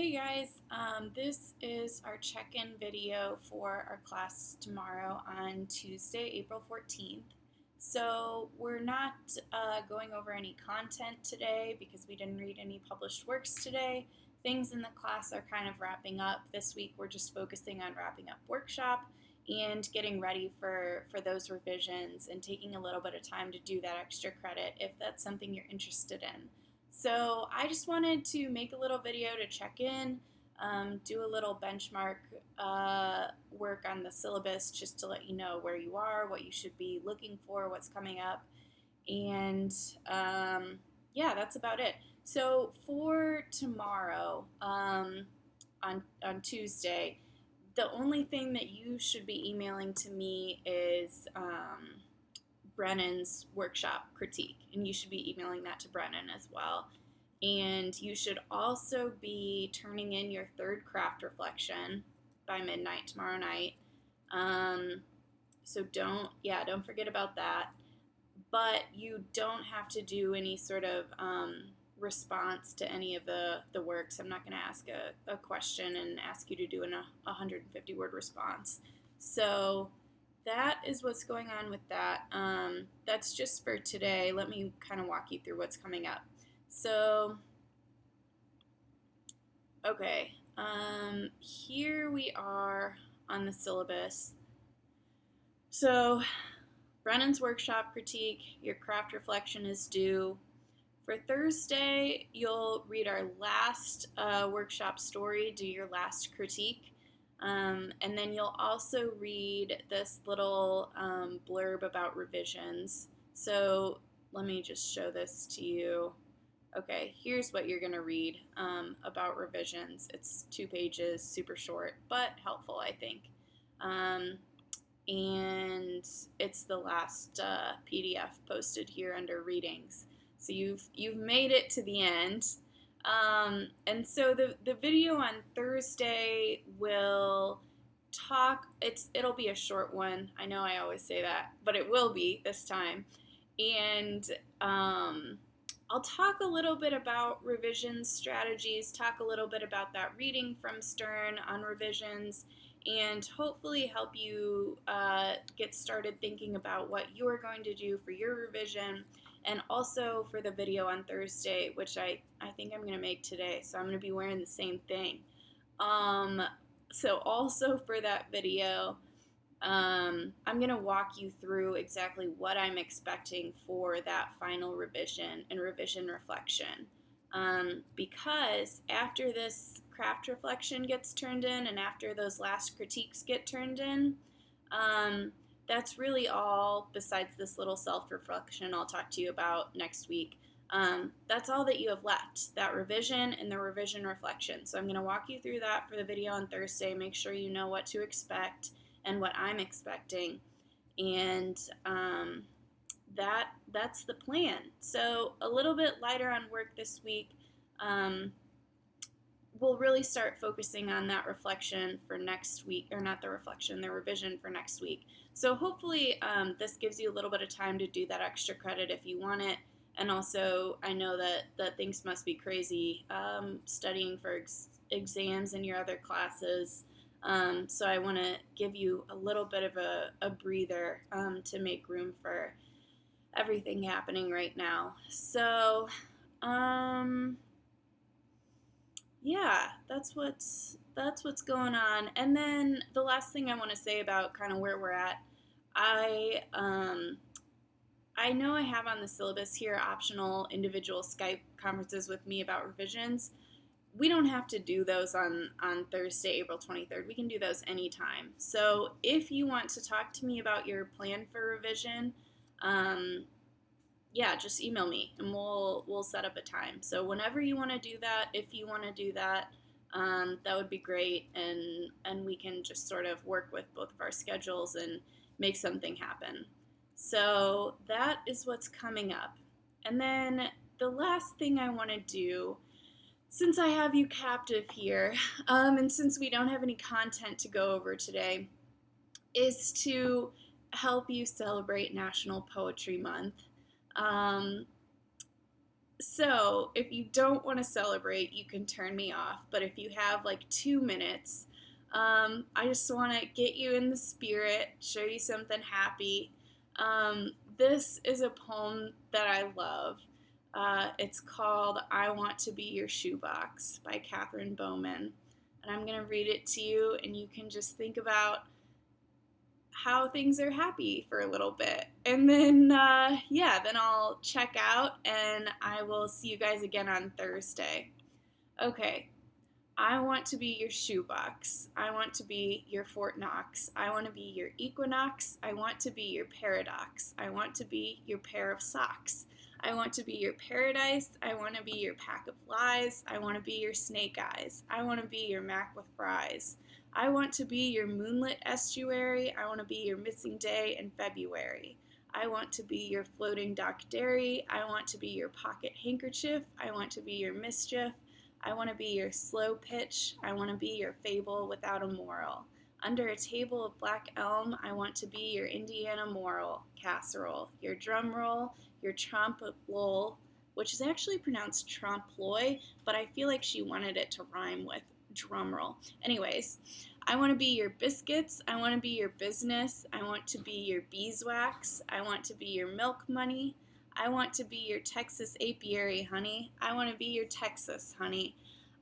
Hey guys, this is our check-in video for our class tomorrow on Tuesday, April 14th. So we're not going over any content today because we didn't read any published works today. Things in the class are kind of wrapping up. This week we're just focusing on wrapping up workshop and getting ready for those revisions and taking a little bit of time to do that extra credit if that's something you're interested in. So I just wanted to make a little video to check in, do a little benchmark work on the syllabus just to let you know where you are, what you should be looking for, what's coming up, and yeah, that's about it. So for tomorrow, on Tuesday, the only thing that you should be emailing to me is Brennan's workshop critique, and you should be emailing that to Brennan as well. And you should also be turning in your third craft reflection by midnight tomorrow night. So don't forget about that. But you don't have to do any sort of response to any of the works. I'm not going to ask a question and ask you to do a 150 word response. So that is what's going on with that. That's just for today. Let me kind of walk you through what's coming up. So, okay, here we are on the syllabus. So, Brennan's workshop critique, your craft reflection is due. For Thursday, you'll read our last workshop story, do your last critique. And then you'll also read this little blurb about revisions. So let me just show this to you. Okay, here's what you're going to read about revisions. It's 2 pages, super short, but helpful, I think. And it's the last PDF posted here under readings. So you've made it to the end. And so the video on Thursday will talk, it'll be a short one. I know I always say that, but it will be this time. And I'll talk a little bit about revision strategies, talk a little bit about that reading from Stern on revisions, and hopefully help you get started thinking about what you're going to do for your revision, and also for the video on Thursday, which I think I'm going to make today, so I'm going to be wearing the same thing. So also for that video, I'm going to walk you through exactly what I'm expecting for that final revision and revision reflection. Because after this craft reflection gets turned in and after those last critiques get turned in, that's really all besides this little self-reflection I'll talk to you about next week. That's all that you have left, that revision and the revision reflection. So I'm going to walk you through that for the video on Thursday, make sure you know what to expect and what I'm expecting. And that's the plan. So a little bit lighter on work this week. We'll really start focusing on that reflection for next week, or not the reflection, the revision for next week. So hopefully this gives you a little bit of time to do that extra credit if you want it. And also, I know that things must be crazy studying for exams in your other classes. So I want to give you a little bit of a breather to make room for everything happening right now. So, yeah, that's what's going on. And then the last thing I want to say about kind of where we're at, I know I have on the syllabus here optional individual Skype conferences with me about revisions. We don't have to do those on Thursday, April 23rd. We can do those anytime. So if you want to talk to me about your plan for revision, yeah, just email me and we'll set up a time. So whenever you want to do that, if you want to do that, that would be great, and we can just sort of work with both of our schedules and make something happen. So that is what's coming up. And then the last thing I want to do, since I have you captive here, and since we don't have any content to go over today, is to help you celebrate National Poetry Month. So if you don't want to celebrate, you can turn me off. But if you have like 2 minutes, I just want to get you in the spirit, show you something happy. This is a poem that I love. It's called I Want to Be Your Shoebox by Catherine Bowman. And I'm going to read it to you, and you can just think about how things are happy for a little bit. And then, then I'll check out, and I will see you guys again on Thursday. Okay. I want to be your shoebox. I want to be your Fort Knox. I want to be your equinox. I want to be your paradox. I want to be your pair of socks. I want to be your paradise. I want to be your pack of lies. I want to be your snake eyes. I want to be your mac with fries. I want to be your moonlit estuary. I want to be your missing day in February. I want to be your floating dock dairy. I want to be your pocket handkerchief. I want to be your mischief. I want to be your slow pitch. I want to be your fable without a moral. Under a table of black elm, I want to be your Indiana moral casserole, your drum roll, your trompe-l'oeil, which is actually pronounced trompe-l'oeil, but I feel like she wanted it to rhyme with drum roll. Anyways, I want to be your biscuits. I want to be your business. I want to be your beeswax. I want to be your milk money. I want to be your Texas apiary, honey. I want to be your Texas, honey.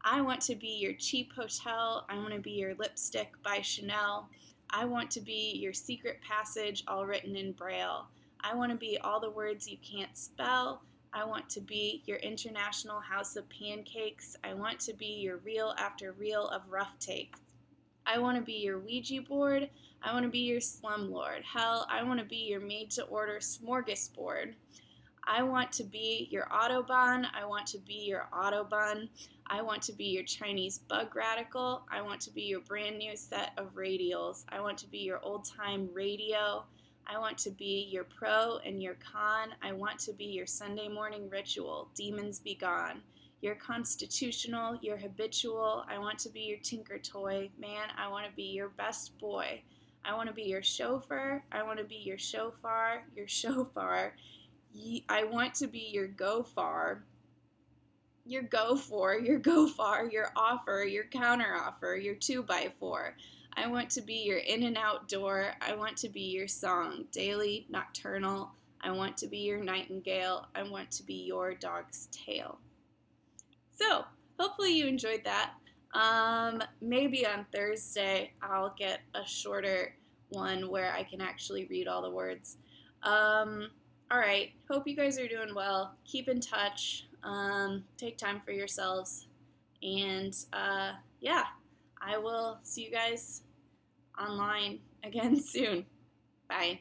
I want to be your cheap hotel. I want to be your lipstick by Chanel. I want to be your secret passage all written in Braille. I want to be all the words you can't spell. I want to be your international house of pancakes. I want to be your reel after reel of rough takes. I want to be your Ouija board. I want to be your slumlord. Hell, I want to be your made-to-order smorgasbord. I want to be your Autobahn. I want to be your Autobahn. I want to be your Chinese bug radical. I want to be your brand new set of radials. I want to be your old-time radio. I want to be your pro and your con. I want to be your Sunday morning ritual. Demons be gone. Your constitutional, your habitual. I want to be your tinker toy. Man, I want to be your best boy. I want to be your chauffeur. I want to be your shofar, your shofar. I want to be your go far, your go for, your go far, your offer, your counter offer, your 2x4. I want to be your in and out door. I want to be your song, daily, nocturnal. I want to be your nightingale. I want to be your dog's tail. So, hopefully you enjoyed that. Maybe on Thursday I'll get a shorter one where I can actually read all the words. All right. Hope you guys are doing well. Keep in touch. Take time for yourselves. And I will see you guys online again soon. Bye.